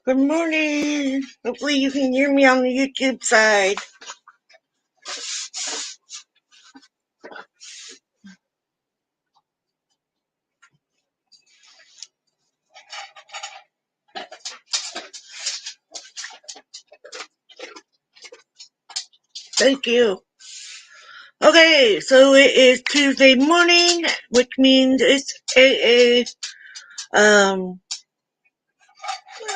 Good morning. Hopefully you can hear me on the YouTube side. Thank you. Okay, so it is Tuesday morning, which means it's AA.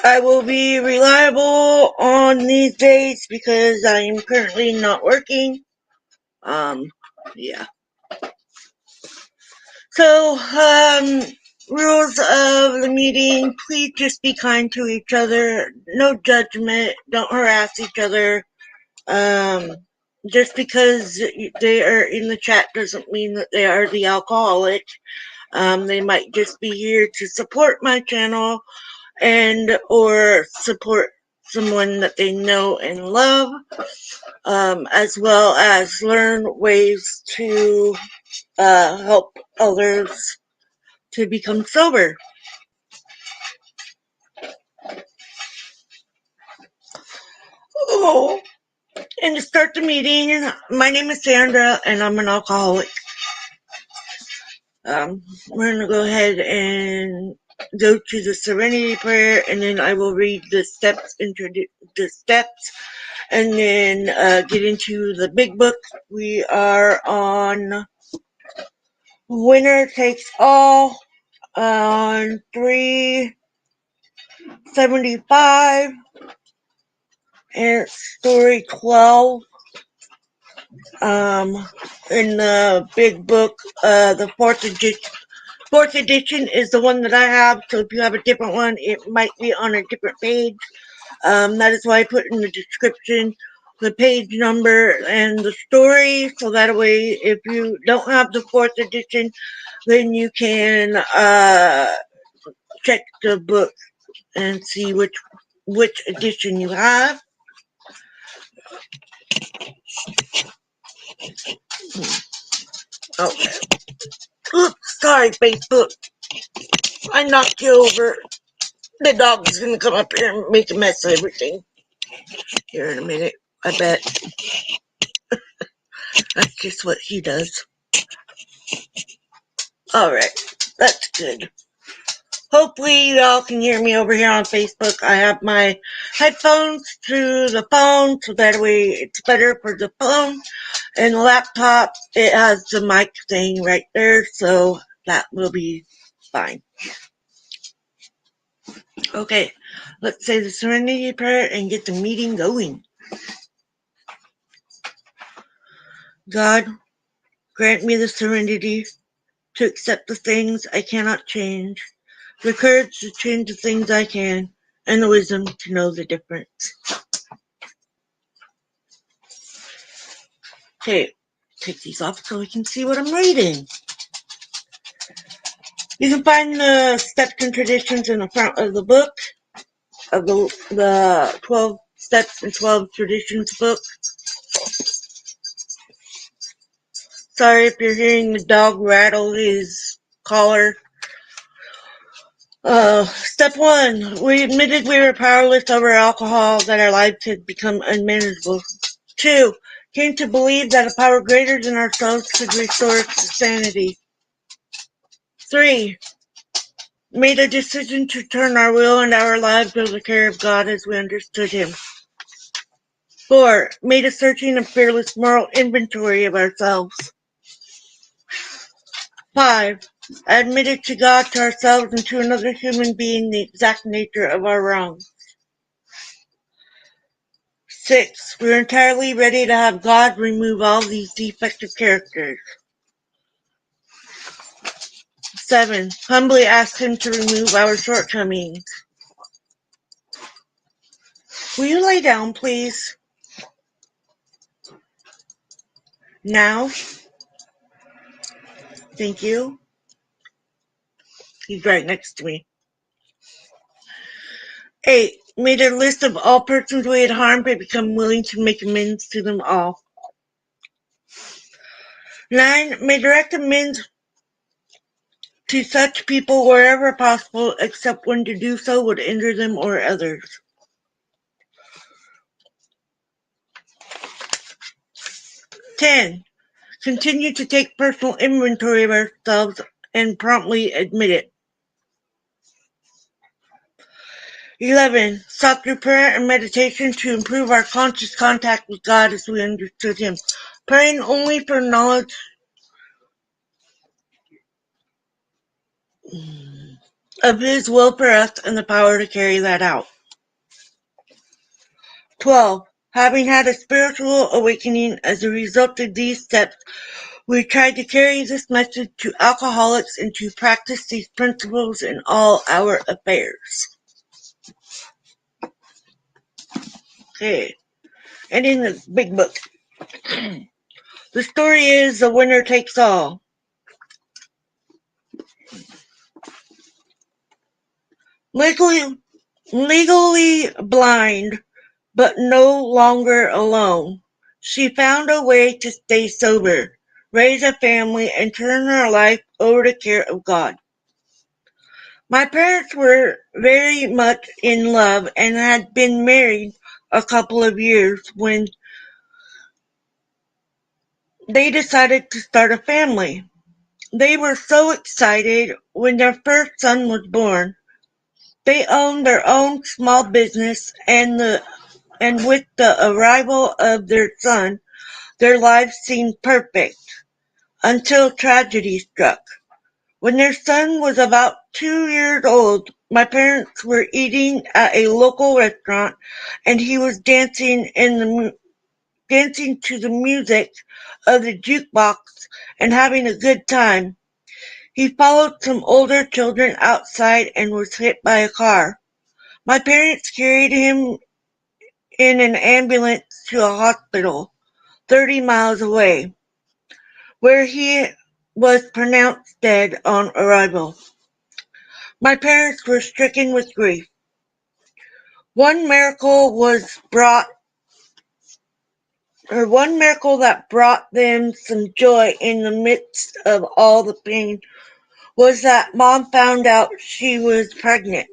I will be reliable on these days because I am currently not working. Yeah. So, rules of the meeting, please just be kind to each other. No judgment. Don't harass each other. Just because they are in the chat doesn't mean that they are the alcoholic. They might just be here to support my channel and or support someone that they know and love, as well as learn ways to help others to become sober. Oh, and to start the meeting, my name is Sandra and I'm an alcoholic. We're going to go ahead and go to the Serenity Prayer, and then I will read the steps, and then get into the big book. We are on Winner Takes All on 375, and story 12. In the big book, the fourth edition is the one that I have, so if you have a different one, it might be on a different page. That is why I put in the description the page number and the story, so that way if you don't have the fourth edition, then you can check the book and see which edition you have. Okay. Oops, sorry, Facebook. I knocked you over. The dog is going to come up here and make a mess of everything. Here in a minute, I bet. That's just what he does. Alright, that's good. Hopefully you all can hear me over here on Facebook. I have my headphones through the phone, so that way it's better for the phone. And the laptop, it has the mic thing right there, so that will be fine. Okay, let's say the Serenity Prayer and get the meeting going. God, grant me the serenity to accept the things I cannot change, the courage to change the things I can, and the wisdom to know the difference. Okay, take these off so we can see what I'm reading. You can find the steps and traditions in the front of the book, of the 12 Steps and 12 Traditions book. Sorry if you're hearing the dog rattle his collar. Step 1. We admitted we were powerless over alcohol, that our lives had become unmanageable. 2. Came to believe that a power greater than ourselves could restore us to sanity. 3. Made a decision to turn our will and our lives over to the care of God as we understood Him. 4. Made a searching and fearless moral inventory of ourselves. 5. Admitted to God, to ourselves, and to another human being the exact nature of our wrongs. 6. We're entirely ready to have God remove all these defective characters. 7. Humbly ask Him to remove our shortcomings. Will you lay down, please? Now? Thank you. He's right next to me. 8. Made a list of all persons we had harmed but become willing to make amends to them all. 9. Made direct amends to such people wherever possible, except when to do so would injure them or others. 10. Continue to take personal inventory of ourselves and promptly admit it. 11. Sought through prayer and meditation to improve our conscious contact with God as we understood Him, praying only for knowledge of His will for us and the power to carry that out. 12. Having had a spiritual awakening as a result of these steps, we tried to carry this message to alcoholics and to practice these principles in all our affairs. Okay. And in the big book, the story is the winner takes all. Legally blind, but no longer alone, she found a way to stay sober, raise a family, and turn her life over to the care of God. My parents were very much in love and had been married a couple of years when they decided to start a family. They were so excited when their first son was born. They owned their own small business, and with the arrival of their son, their lives seemed perfect, until tragedy struck. When their son was about 2 years old, my parents were eating at a local restaurant, and he was dancing to the music of the jukebox and having a good time. He followed some older children outside and was hit by a car. My parents carried him in an ambulance to a hospital 30 miles away, where he was pronounced dead on arrival. My parents were stricken with grief. One miracle that brought them some joy in the midst of all the pain was that Mom found out she was pregnant.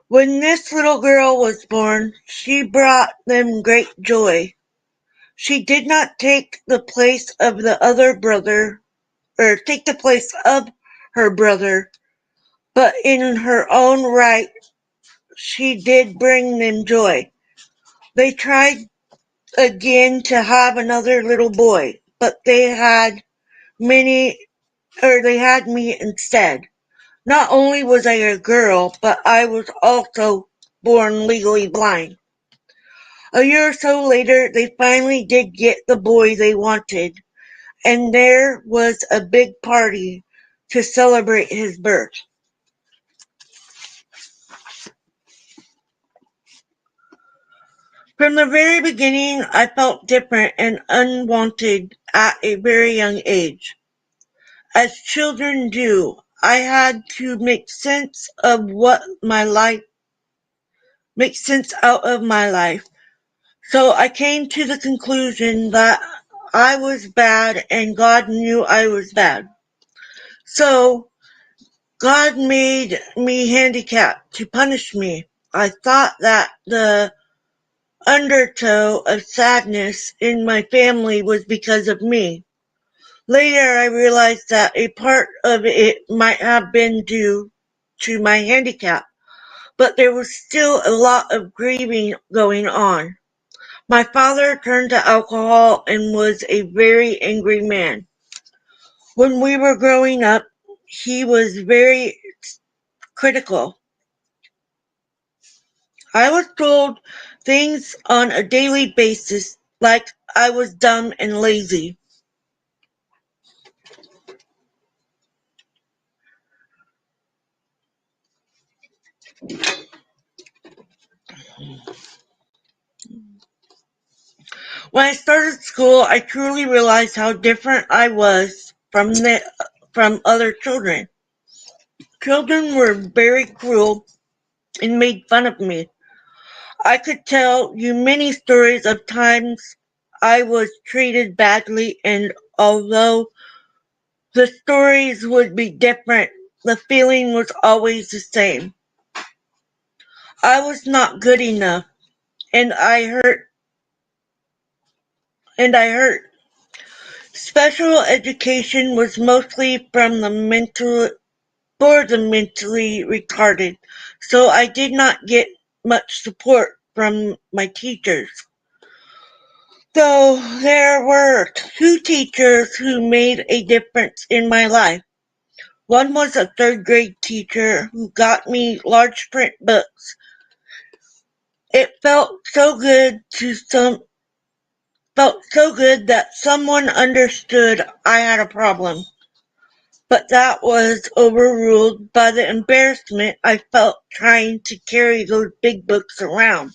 When this little girl was born, she brought them great joy. She did not take the place of her brother, but in her own right, she did bring them joy. They tried again to have another little boy, but they had me instead. Not only was I a girl, but I was also born legally blind. A year or so later, they finally did get the boy they wanted, and there was a big party to celebrate his birth. From the very beginning, I felt different and unwanted at a very young age. As children do, I had to make sense out of my life. So I came to the conclusion that I was bad and God knew I was bad. So God made me handicapped to punish me. I thought that the undertow of sadness in my family was because of me. Later, I realized that a part of it might have been due to my handicap, but there was still a lot of grieving going on. My father turned to alcohol and was a very angry man. When we were growing up, he was very critical. I was told things on a daily basis like I was dumb and lazy. When I started school, I truly realized how different I was from other children. Children were very cruel and made fun of me. I could tell you many stories of times I was treated badly, and although the stories would be different, the feeling was always the same. I was not good enough, and I hurt. Special education was mostly for the mentally retarded, so I did not get much support from my teachers. Though there were two teachers who made a difference in my life. One was a third grade teacher who got me large print books. It felt so good that someone understood I had a problem. But that was overruled by the embarrassment I felt trying to carry those big books around.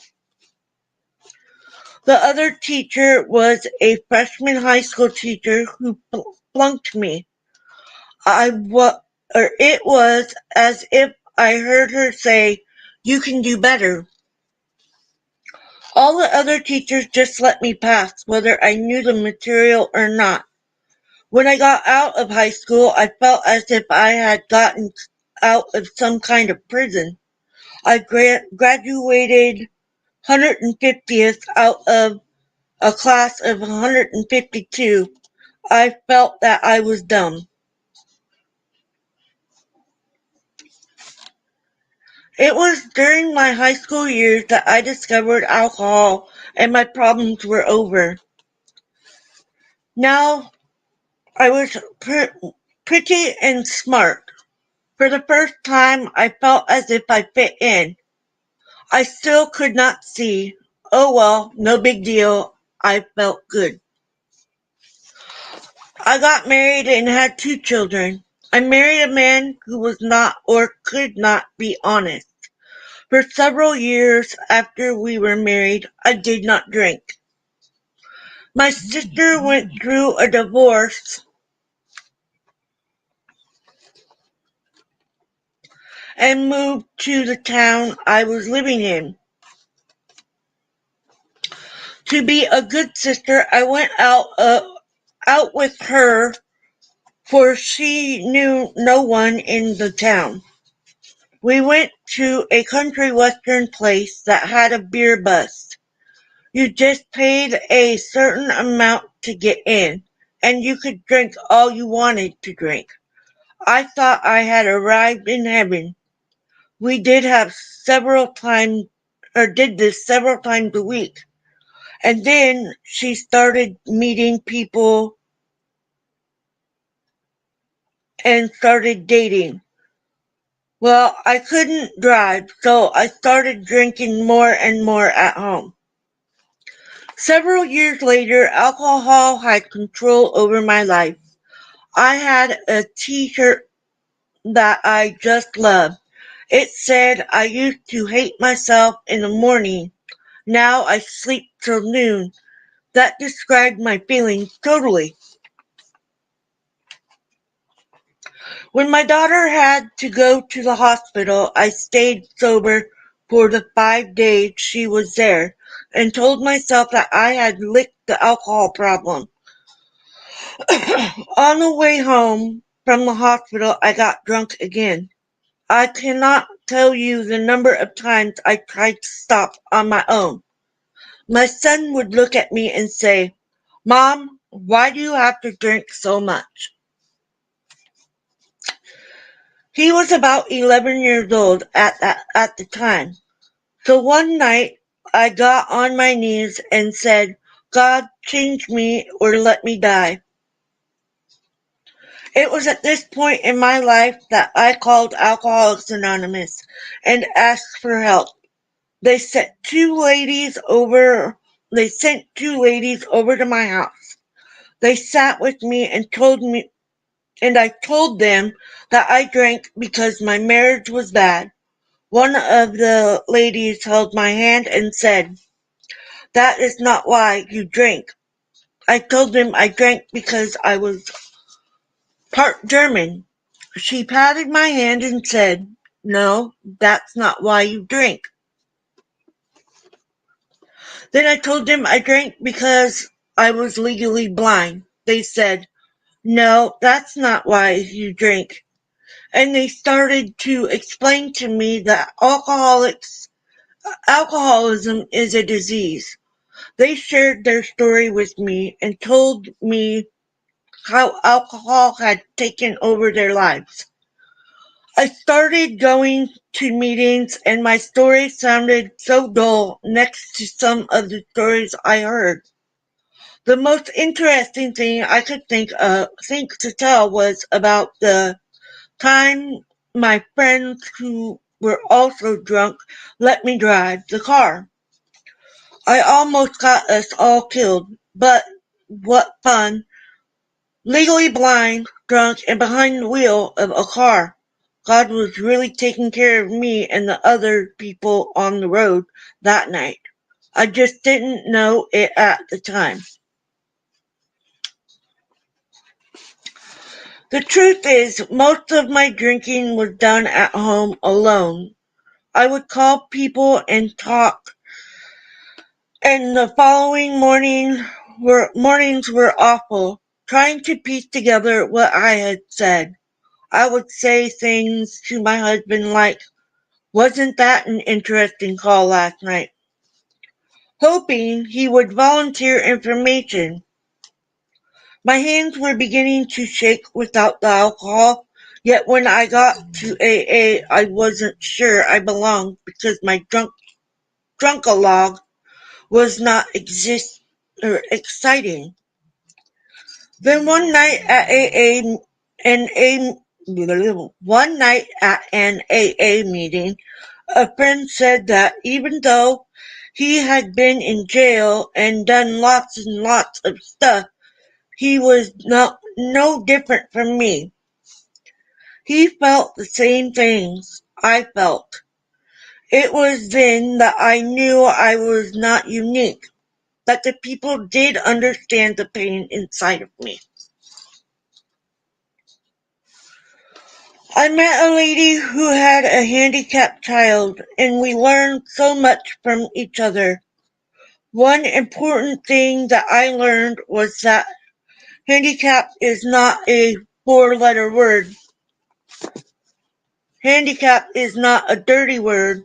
The other teacher was a freshman high school teacher who flunked me. It was as if I heard her say, "You can do better." All the other teachers just let me pass, whether I knew the material or not. When I got out of high school, I felt as if I had gotten out of some kind of prison. I graduated 150th out of a class of 152. I felt that I was dumb. It was during my high school years that I discovered alcohol and my problems were over. Now I was pretty and smart. For the first time, I felt as if I fit in. I still could not see. Oh well, no big deal. I felt good. I got married and had two children. I married a man who was not or could not be honest. For several years after we were married, I did not drink. My sister went through a divorce and moved to the town I was living in. To be a good sister, I went out with her, for she knew no one in the town. We went to a country western place that had a beer bus. You just paid a certain amount to get in, and you could drink all you wanted to drink. I thought I had arrived in heaven. We did this several times a week. And then she started meeting people and started dating. Well, I couldn't drive, so I started drinking more and more at home. Several years later, alcohol had control over my life. I had a t-shirt that I just loved. It said I used to hate myself in the morning. Now I sleep till noon. That described my feelings totally. When my daughter had to go to the hospital, I stayed sober for the 5 days she was there and told myself that I had licked the alcohol problem. On the way home from the hospital, I got drunk again. I cannot tell you the number of times I tried to stop on my own. My son would look at me and say, "Mom, Why do you have to drink so much? He was about 11 years old at the time. So one night I got on my knees and said, God, change me or let me die. It was at this point in my life that I called Alcoholics Anonymous and asked for help. They sent two ladies over they sent two ladies over to my house. They sat with me and I told them that I drank because my marriage was bad. One of the ladies held my hand and said, that is not why you drink. I told them I drank because I was part German. She patted my hand and said, no, that's not why you drink. Then I told them I drank because I was legally blind. They said, no, that's not why you drink. And they started to explain to me that alcoholism is a disease. They shared their story with me and told me how alcohol had taken over their lives. I started going to meetings and my story sounded so dull next to some of the stories I heard. The most interesting thing I could think to tell was about the time my friends who were also drunk let me drive the car. I almost got us all killed, but what fun. Legally blind, drunk, and behind the wheel of a car. God was really taking care of me and the other people on the road that night. I just didn't know it at the time. The truth is, most of my drinking was done at home alone. I would call people and talk, and the following mornings were awful, trying to piece together what I had said. I would say things to my husband like, wasn't that an interesting call last night? Hoping he would volunteer information. My hands were beginning to shake without the alcohol, yet when I got to AA, I wasn't sure I belonged because my drunkalog was not exciting. Then an A, one night at an AA meeting, a friend said that even though he had been in jail and done lots and lots of stuff, he was no different from me. He felt the same things I felt. It was then that I knew I was not unique, that the people did understand the pain inside of me. I met a lady who had a handicapped child, and we learned so much from each other. One important thing that I learned was that handicap is not a four-letter word. Handicap is not a dirty word.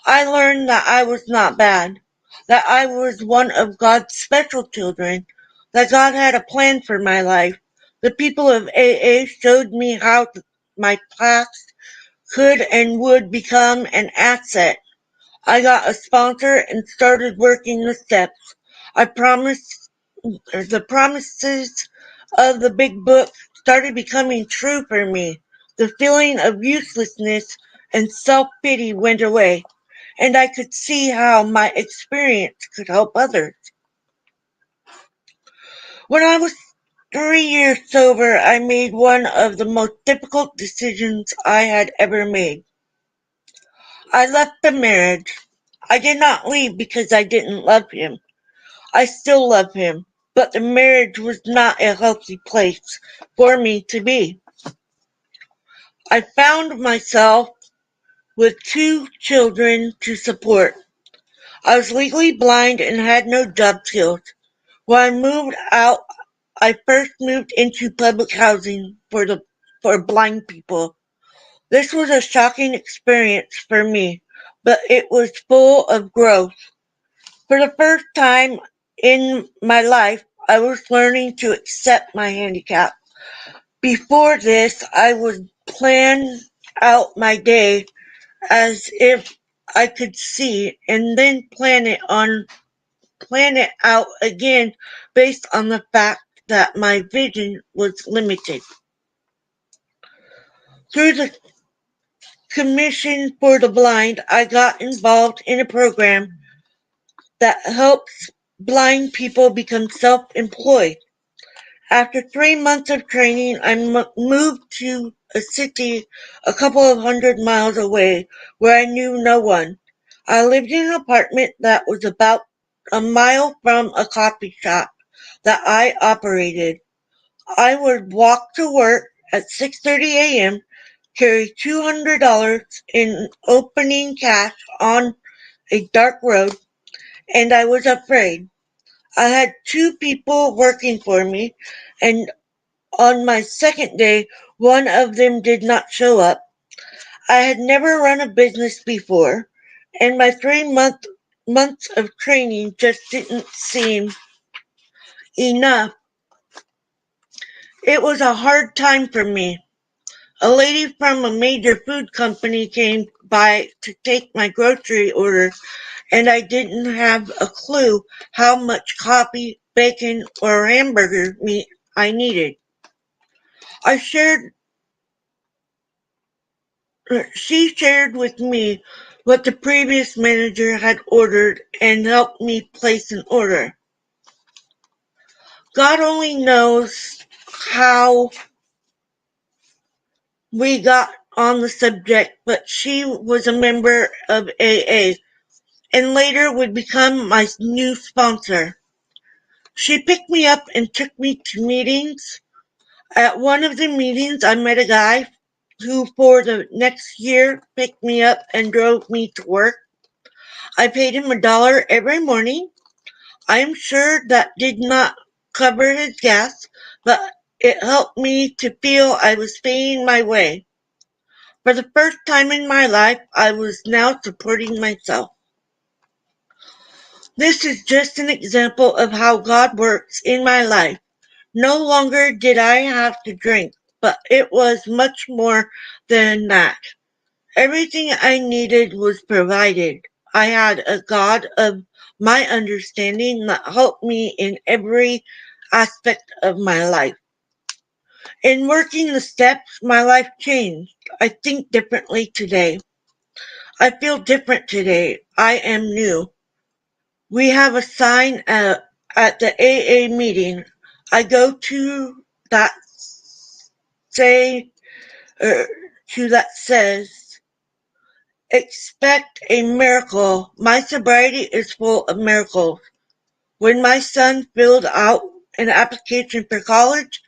I learned that I was not bad, that I was one of God's special children, that God had a plan for my life. The people of AA showed me how my past could and would become an asset. I got a sponsor and started working the steps. I promised the promises of the big book started becoming true for me. The feeling of uselessness and self-pity went away, and I could see how my experience could help others. When I was 3 years sober, I made one of the most difficult decisions I had ever made. I left the marriage. I did not leave because I didn't love him. I still love him, but the marriage was not a healthy place for me to be. I found myself with two children to support. I was legally blind and had no job skills. When I moved out, I first moved into public housing for blind people. This was a shocking experience for me, but it was full of growth. For the first time in my life, I was learning to accept my handicap. Before this, I would plan out my day as if I could see and then plan it out again based on the fact that my vision was limited. Through the Commission for the Blind, I got involved in a program that helps blind people become self-employed. After 3 months of training, I moved to a city a couple of hundred miles away where I knew no one. I lived in an apartment that was about a mile from a coffee shop that I operated. I would walk to work at 6:30 a.m., carry $200 in opening cash on a dark road, and I was afraid. I had two people working for me, and on my second day, one of them did not show up. I had never run a business before, and my months of training just didn't seem enough. It was a hard time for me. A lady from a major food company came by to take my grocery order, and I didn't have a clue how much coffee, bacon, or hamburger meat I needed. I shared She shared with me what the previous manager had ordered and helped me place an order. God only knows how we got on the subject, but she was a member of AA and later would become my new sponsor. She picked me up and took me to meetings. At one of the meetings, I met a guy who, for the next year, picked me up and drove me to work. I paid him $1 every morning. I am sure that did not cover his gas, but it helped me to feel I was paying my way. For the first time in my life, I was now supporting myself. This is just an example of how God works in my life. No longer did I have to drink, but it was much more than that. Everything I needed was provided. I had a God of my understanding that helped me in every aspect of my life. In working the steps, my life changed. I think differently today. I feel different today. I am new. We have a sign at the AA meeting I go to that say er, that says, expect a miracle. My sobriety is full of miracles. When my son filled out an application for college,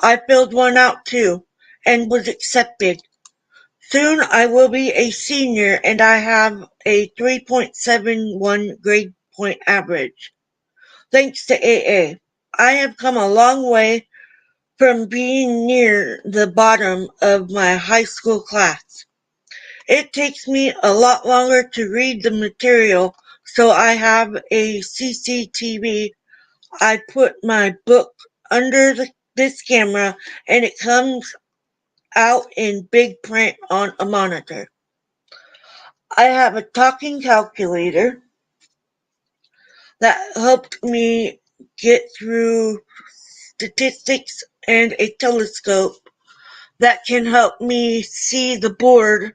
I filled one out too and was accepted. Soon I will be a senior and I have a 3.71 grade point average. Thanks to AA, I have come a long way from being near the bottom of my high school class. It takes me a lot longer to read the material, so I have a CCTV. I put my book under this camera and it comes out in big print on a monitor. I have a talking calculator that helped me get through statistics and a telescope that can help me see the board.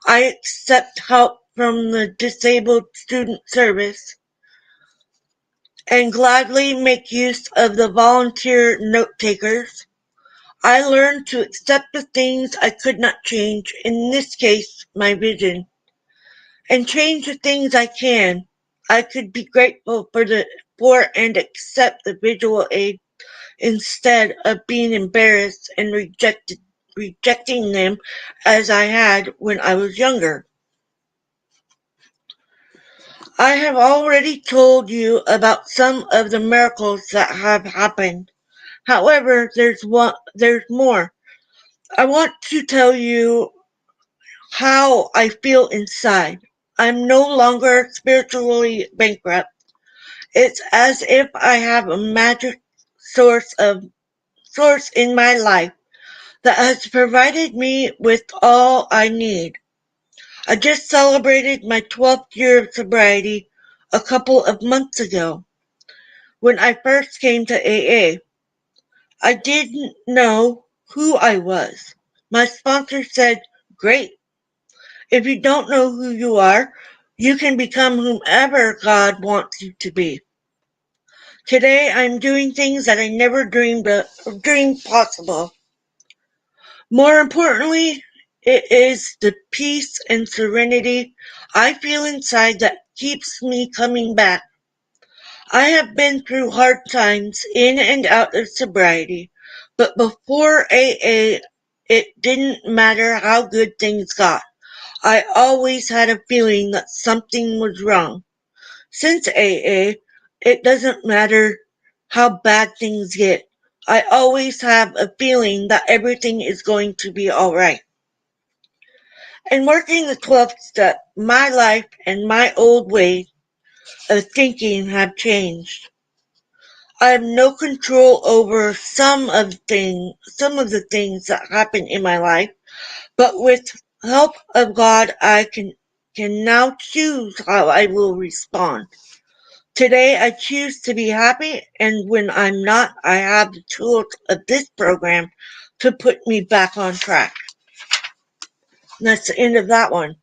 I accept help from the Disabled Student Service and gladly make use of the volunteer note takers. I learned to accept the things I could not change, in this case, my vision, and change the things I can. I could be grateful for and accept the visual aid instead of being embarrassed and rejecting them as I had when I was younger. I have already told you about some of the miracles that have happened. However, there's more. I want to tell you how I feel inside. I'm no longer spiritually bankrupt, It's as if I have a magic source in my life that has provided me with all I need. I just celebrated my 12th year of sobriety a couple of months ago. When I first came to AA, I didn't know who I was. My sponsor said, "Great. If you don't know who you are, you can become whomever God wants you to be." Today I'm doing things that I never dreamed possible. More importantly, it is the peace and serenity I feel inside that keeps me coming back. I have been through hard times in and out of sobriety, but before AA, it didn't matter how good things got. I always had a feeling that something was wrong. Since AA, it doesn't matter how bad things get. I always have a feeling that everything is going to be alright. In working the 12th step, my life and my old ways of thinking have changed. I have no control over some of the things that happen in my life, but with help of God, I can now choose how I will respond. Today, I choose to be happy, and when I'm not, I have the tools of this program to put me back on track. And that's the end of that one.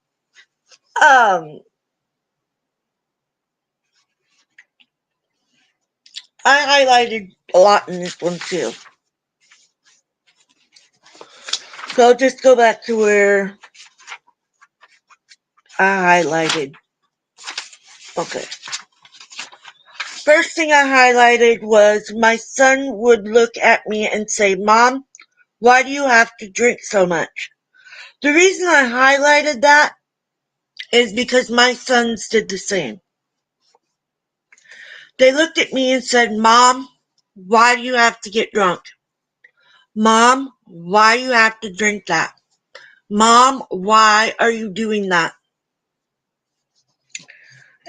I highlighted a lot in this one too. So I'll just go back to where I highlighted. Okay. First thing I highlighted was my son would look at me and say, "Mom, why do you have to drink so much?" The reason I highlighted that is because my sons did the same. They looked at me and said, "Mom, why do you have to get drunk? Mom, why do you have to drink that? Mom, why are you doing that?"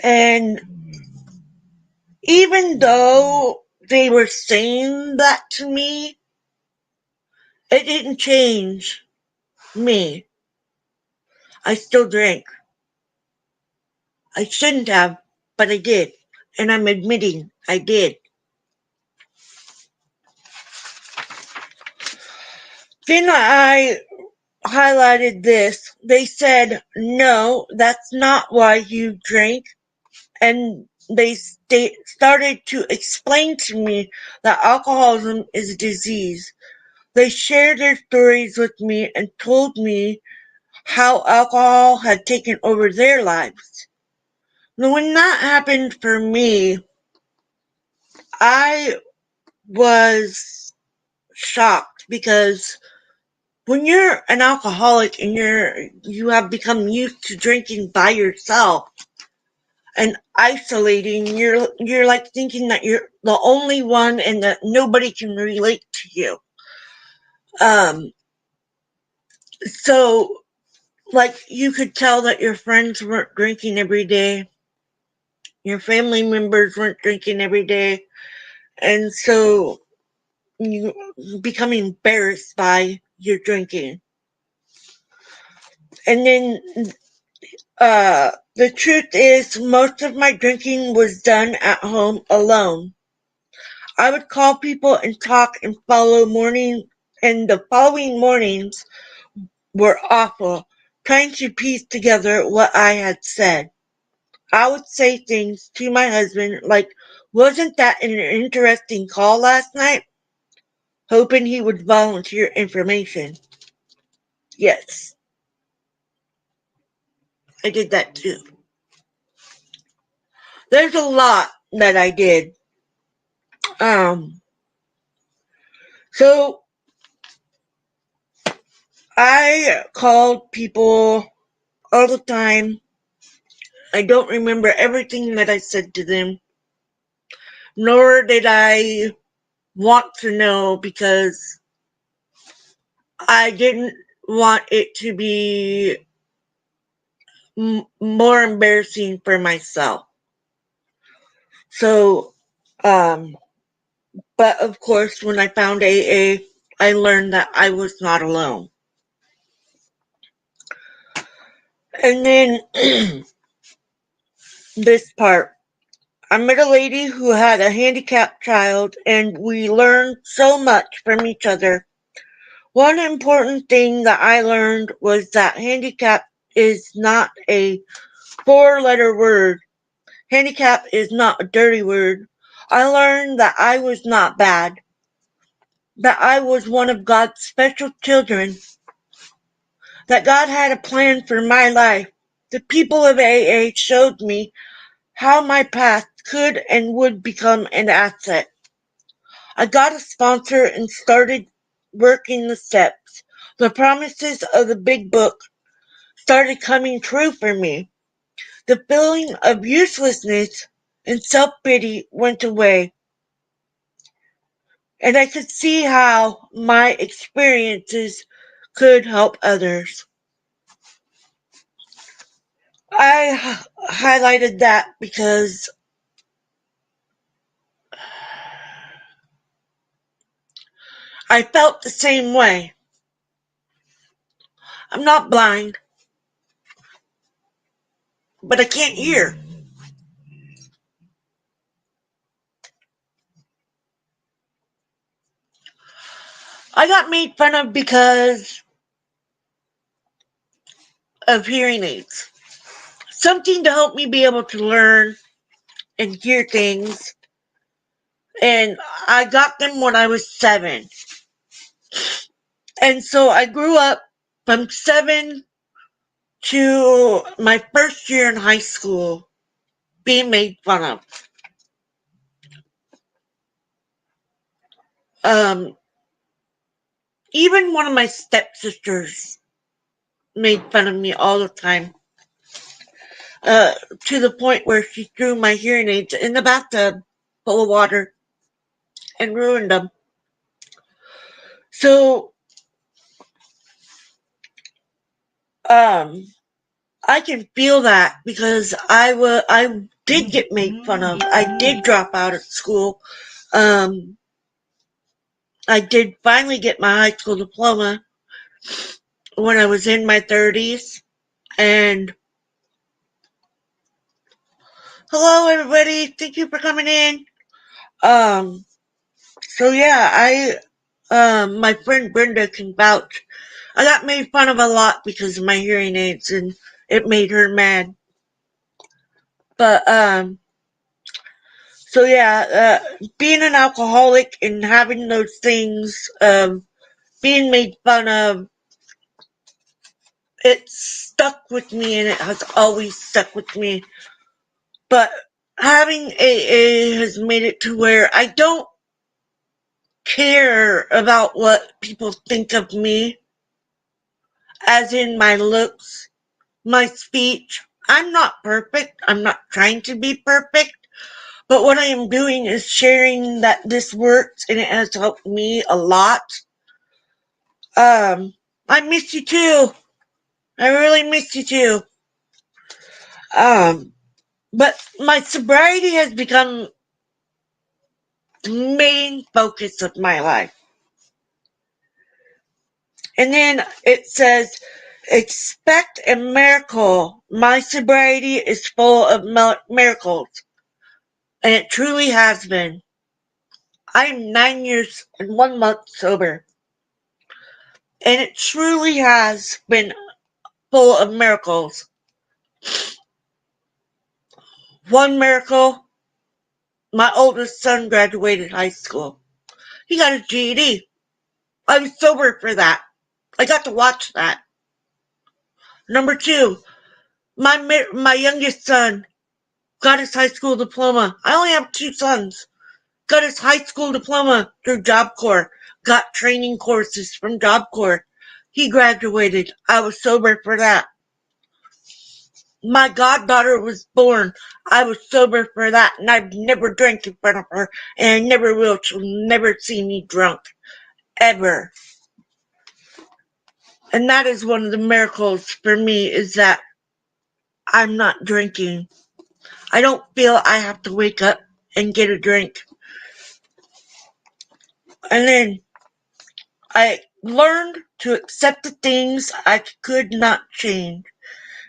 And even though they were saying that to me, it didn't change me. I still drank. I shouldn't have, but I did. And I'm admitting I did. Then I highlighted this. They said, "No, that's not why you drink." And they started to explain to me that alcoholism is a disease. They shared their stories with me and told me how alcohol had taken over their lives. Now, when that happened for me, I was shocked because when you're an alcoholic and you have become used to drinking by yourself and isolating, you're like thinking that you're the only one and that nobody can relate to you. Um, so like you could tell that your friends weren't drinking every day, your family members weren't drinking every day, and so you become embarrassed by your drinking. And then the truth is most of my drinking was done at home alone. I would call people and talk and the following mornings were awful, trying to piece together what I had said. I would say things to my husband like, "Wasn't that an interesting call last night?" hoping he would volunteer information. Yes, I did that too. There's a lot that I did. Um, so I called people all the time. I don't remember everything that I said to them, nor did I want to know because I didn't want it to be more embarrassing for myself. So, but of course, when I found AA, I learned that I was not alone. And then this part. I met a lady who had a handicapped child, and we learned so much from each other. One important thing that I learned was that handicap is not a four-letter word. Handicap is not a dirty word. I learned that I was not bad, that I was one of God's special children, that God had a plan for my life. The people of AA showed me how my path could and would become an asset. I got a sponsor and started working the steps. The promises of the big book started coming true for me. The feeling of uselessness and self-pity went away, and I could see how my experiences could help others. I highlighted that because I felt the same way. I'm not blind, but I can't hear. I got made fun of because of hearing aids. Something to help me be able to learn and hear things. And I got them when I was 7. And so I grew up from 7 to my first year in high school being made fun of. Um, Even one of my stepsisters made fun of me all the time. To the point where she threw my hearing aids in the bathtub full of water and ruined them. So, um, I can feel that because I did get made fun of. I did drop out of school. Um, I did finally get my high school diploma when I was in my 30s. And hello, everybody. Thank you for coming in. Um, so yeah, my friend Brenda can vouch. I got made fun of a lot because of my hearing aids, and it made her mad. But so yeah, being an alcoholic and having those things, being made fun of, it stuck with me and it has always stuck with me. But having AA has made it to where I don't care about what people think of me, as in my looks, my speech. I'm not perfect. I'm not trying to be perfect. But what I am doing is sharing that this works and it has helped me a lot. I miss you too. I really miss you too. Um, but my sobriety has become the main focus of my life. And then it says, expect a miracle. My sobriety is full of miracles. And it truly has been. I am 9 years and 1 month sober. And it truly has been full of miracles. One miracle, my oldest son graduated high school. He got his GED. I was sober for that. I got to watch that. Number 2, my youngest son got his high school diploma. I only have 2 sons. Got his high school diploma through Job Corps. Got training courses from Job Corps. He graduated. I was sober for that. My goddaughter was born. I was sober for that, and I've never drank in front of her, and I never will. She'll never see me drunk. Ever. And that is one of the miracles for me, is that I'm not drinking. I don't feel I have to wake up and get a drink. And then I learned to accept the things I could not change.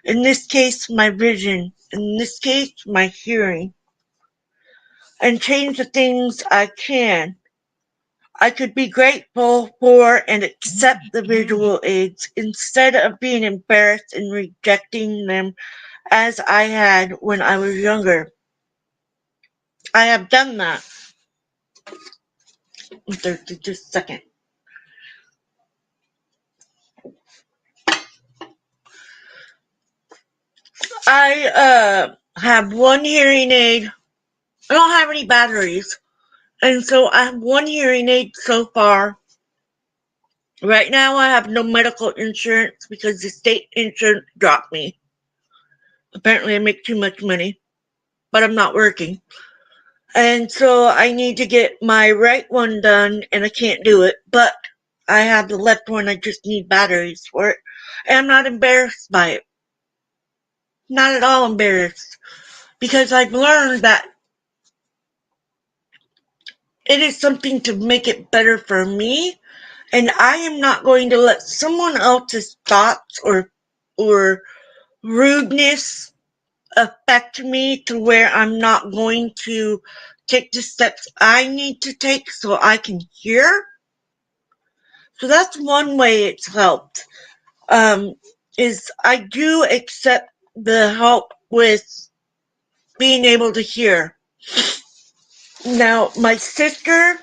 In this case, my vision. In this case, my hearing. And change the things I can. I could be grateful for and accept the visual aids instead of being embarrassed and rejecting them as I had when I was younger. I have done that. Just a second. I have one hearing aid. I don't have any batteries. And so I have one hearing aid so far. Right now I have no medical insurance because the state insurance dropped me. Apparently I make too much money, but I'm not working. And so I need to get my right one done and I can't do it, but I have the left one. I just need batteries for it. And I'm not embarrassed by it. Not at all embarrassed. Because I've learned that it is something to make it better for me, and I am not going to let someone else's thoughts or rudeness affect me to where I'm not going to take the steps I need to take so I can hear. So that's one way it's helped. Is I do accept the help with being able to hear. Now, my sister,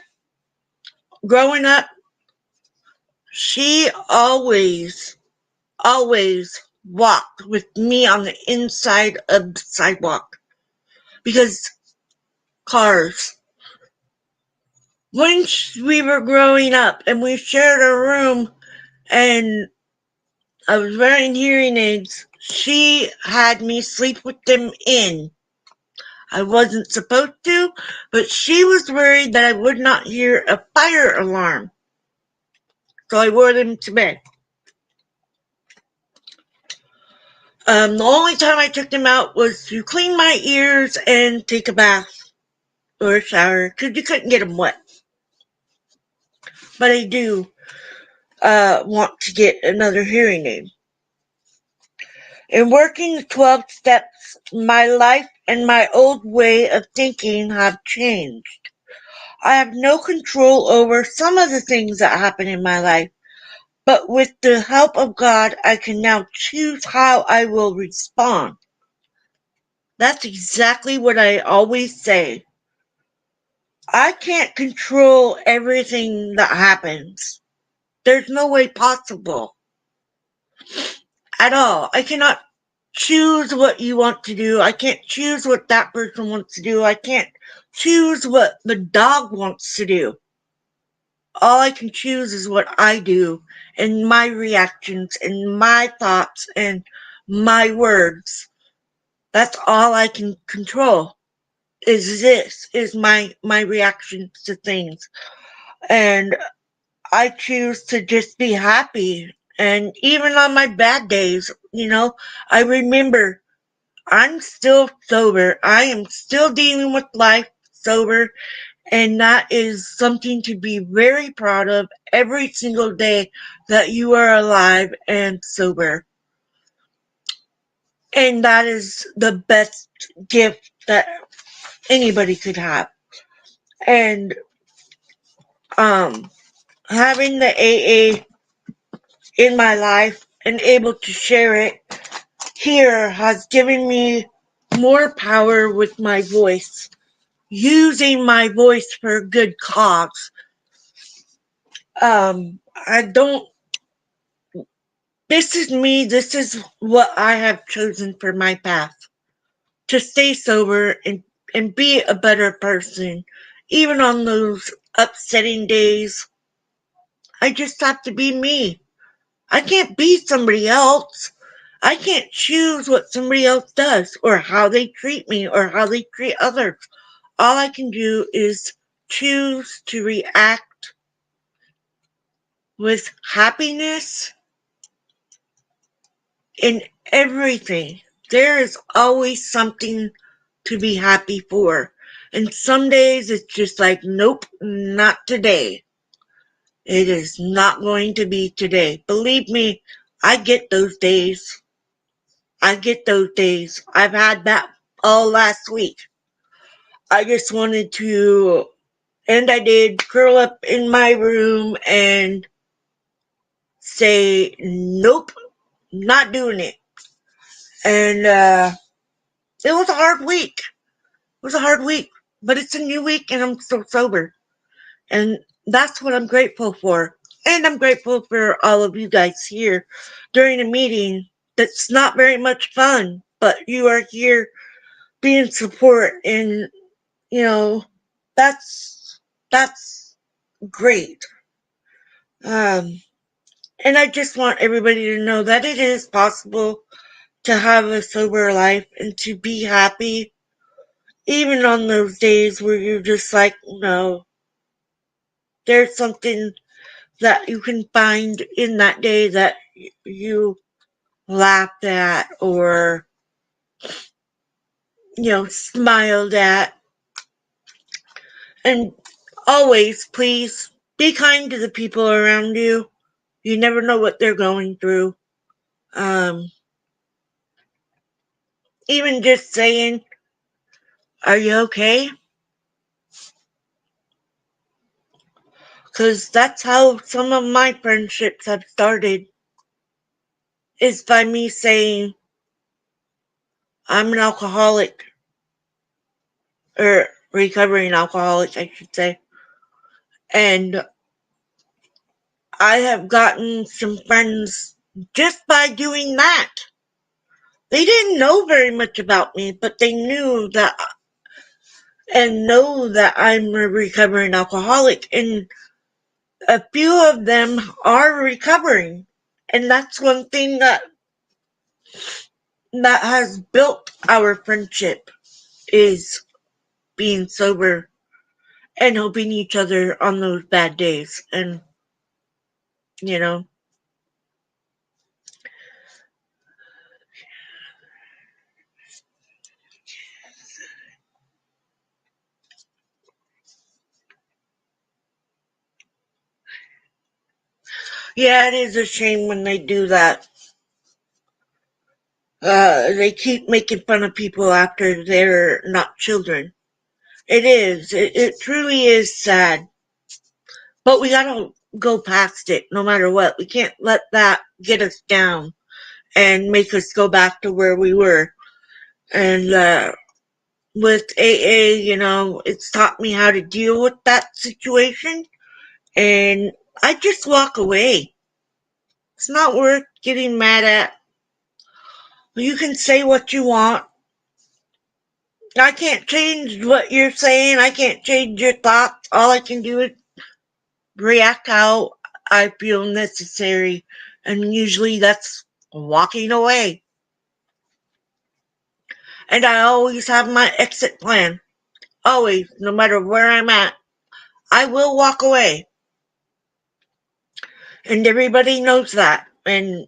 growing up, she always walked with me on the inside of the sidewalk because cars. When we were growing up and we shared a room and I was wearing hearing aids, she had me sleep with them in. I wasn't supposed to, but she was worried that I would not hear a fire alarm. So I wore them to bed. The only time I took them out was to clean my ears and take a bath or a shower, because you couldn't get them wet. But I do want to get another hearing aid. In working the 12 steps, my life and my old way of thinking have changed. I have no control over some of the things that happen in my life, but with the help of God, I can now choose how I will respond. That's exactly what I always say. I can't control everything that happens. There's no way possible. At all. I cannot choose what you want to do. I can't choose what that person wants to do. I can't choose what the dog wants to do. All I can choose is what I do and my reactions and my thoughts and my words. That's all I can control. Is my reactions to things. And I choose to just be happy. And even on my bad days, I remember I'm still sober. I am still dealing with life sober. And that is something to be very proud of every single day that you are alive and sober. And that is the best gift that anybody could have. And having the AA in my life and able to share it here has given me more power with my voice, using my voice for a good cause. I don't, this is me, this is what I have chosen for my path, to stay sober and be a better person, even on those upsetting days. I just have to be me. I can't be somebody else. I can't choose what somebody else does or how they treat me or how they treat others. All I can do is choose to react with happiness in everything. There is always something to be happy for. And some days it's just like, nope, not today. It is not going to be today. Believe me, I get those days. I get those days. I've had that all last week. I just wanted to, and I did, curl up in my room and say, nope, not doing it. And it was a hard week. It was a hard week, but it's a new week and I'm so sober. And that's what I'm grateful for. And I'm grateful for all of you guys here during a meeting that's not very much fun, but you are here being support, and you know, that's great. Um and I just want everybody to know that it is possible to have a sober life and to be happy even on those days where you're just like, no, there's something that you can find in that day that you laughed at or, smiled at. And always, please, be kind to the people around you. You never know what they're going through. Um, Even just saying, are you okay? Because that's how some of my friendships have started, is by me saying, I'm an alcoholic, or recovering alcoholic, I should say. And I have gotten some friends just by doing that. They didn't know very much about me, but they knew that and know that I'm a recovering alcoholic. And a few of them are recovering. And that's one thing that has built our friendship, is being sober and helping each other on those bad days. And, you know, yeah, it is a shame when they do that. They keep making fun of people after they're not children. It is. It truly is sad. But we gotta go past it no matter what. We can't let that get us down and make us go back to where we were. And with AA, it's taught me how to deal with that situation. And I just walk away. It's not worth getting mad at. You can say what you want. I can't change what you're saying. I can't change your thoughts. All I can do is react how I feel necessary. And usually that's walking away. And I always have my exit plan. Always, no matter where I'm at, I will walk away. And everybody knows that. And,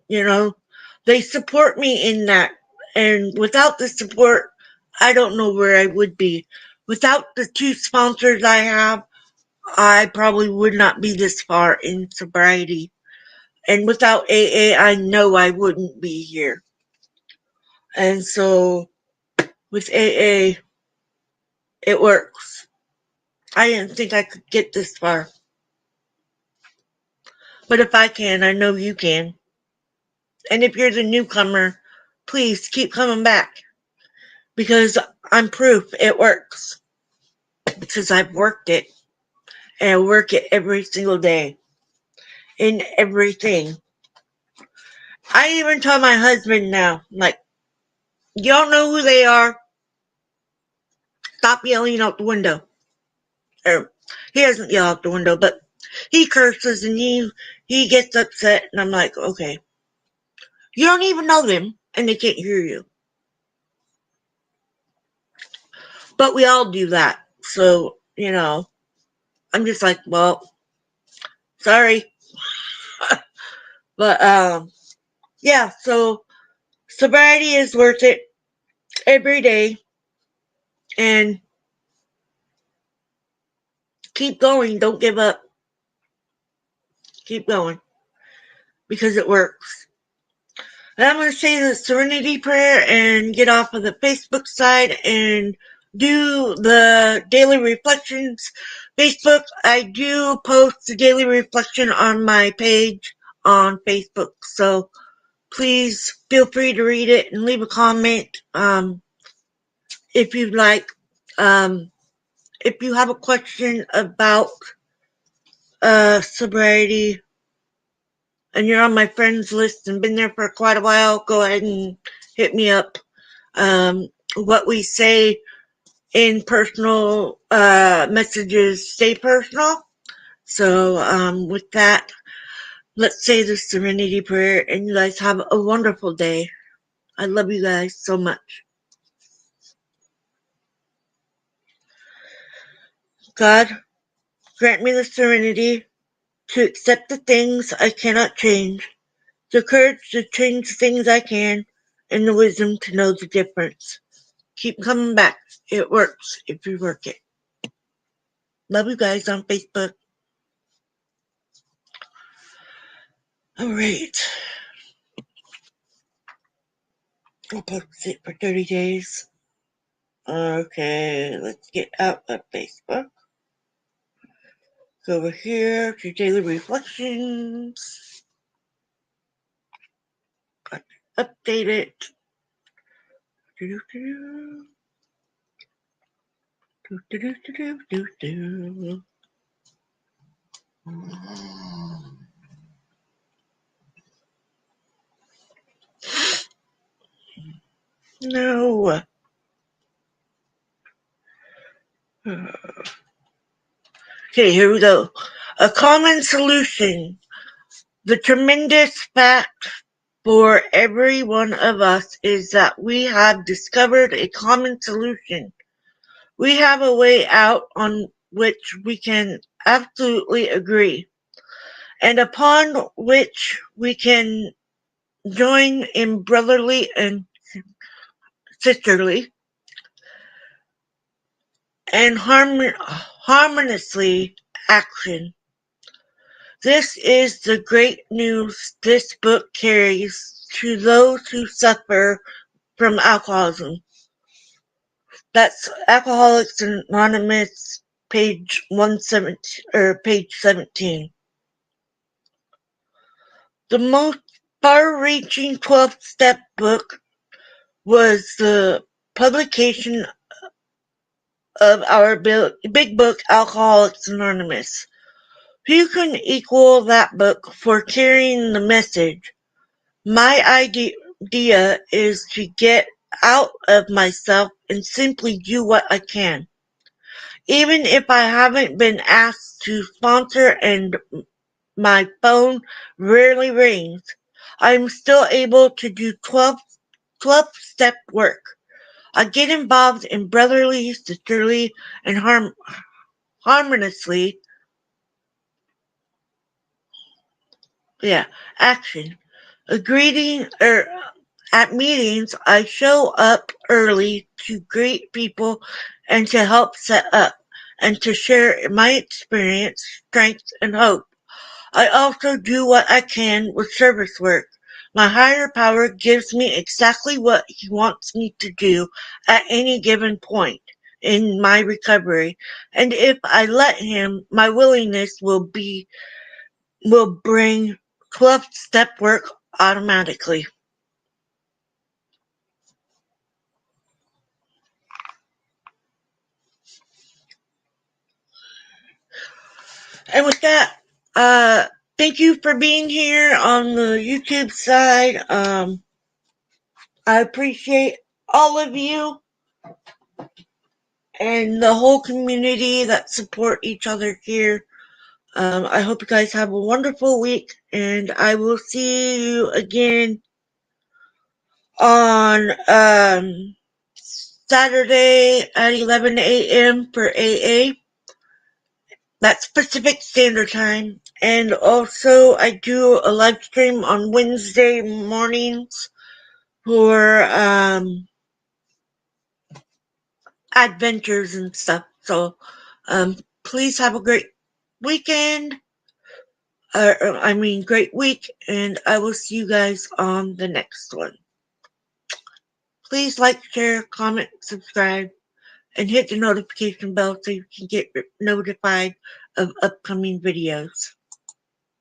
they support me in that. And without the support, I don't know where I would be. Without the two sponsors I have, I probably would not be this far in sobriety. And without AA, I know I wouldn't be here. And so with AA, it works. I didn't think I could get this far. But if I can, I know you can. And if you're the newcomer, please keep coming back. Because I'm proof it works. Because I've worked it. And I work it every single day. In everything. I even tell my husband now, like, you don't know who they are. Stop yelling out the window. Or, he doesn't yell out the window, but he curses and he gets upset. And I'm like, okay. You don't even know them. And they can't hear you. But we all do that. So, I'm just like, well, sorry. But, yeah, so sobriety is worth it every day. And keep going. Don't give up. Keep going because it works. And I'm going to say the Serenity Prayer and get off of the Facebook side and do the daily reflections. Facebook, I do post the daily reflection on my page on Facebook, so please feel free to read it and leave a comment if you'd like. If you have a question about sobriety and you're on my friends list and been there for quite a while, go ahead and hit me up. What we say in personal messages stay personal. So with that, let's say the Serenity Prayer and you guys have a wonderful day. I love you guys so much. God, grant me the serenity to accept the things I cannot change, the courage to change the things I can, and the wisdom to know the difference. Keep coming back. It works if you work it. Love you guys on Facebook. All right. I'll post it for 30 days. Okay, let's get out of Facebook. Go over here to daily reflections. Update it. No. Okay, here we go. A common solution. The tremendous fact for every one of us is that we have discovered a common solution. We have a way out on which we can absolutely agree, and upon which we can join in brotherly and sisterly and harmoniously action. This is the great news this book carries to those who suffer from alcoholism. That's Alcoholics Anonymous, page 117 or page 17. The most far-reaching 12-step book was the publication of our big book, Alcoholics Anonymous. Few can equal that book for carrying the message. My idea is to get out of myself and simply do what I can. Even if I haven't been asked to sponsor and my phone rarely rings, I'm still able to do 12-step work. I get involved in brotherly, sisterly, and harmoniously action. At meetings, I show up early to greet people and to help set up and to share my experience, strength, and hope. I also do what I can with service work. My higher power gives me exactly what he wants me to do at any given point in my recovery, and if I let him, my willingness will bring 12-step work automatically. And with that, thank you for being here on the YouTube side. I appreciate all of you and the whole community that support each other here. I hope you guys have a wonderful week, and I will see you again on Saturday at 11 a.m. for AA. That's Pacific Standard Time. And also, I do a live stream on Wednesday mornings for adventures and stuff. So Please have a great weekend. Great week, and I will see you guys on the next one. Please like, share, comment, subscribe, and hit the notification bell so you can get notified of upcoming videos.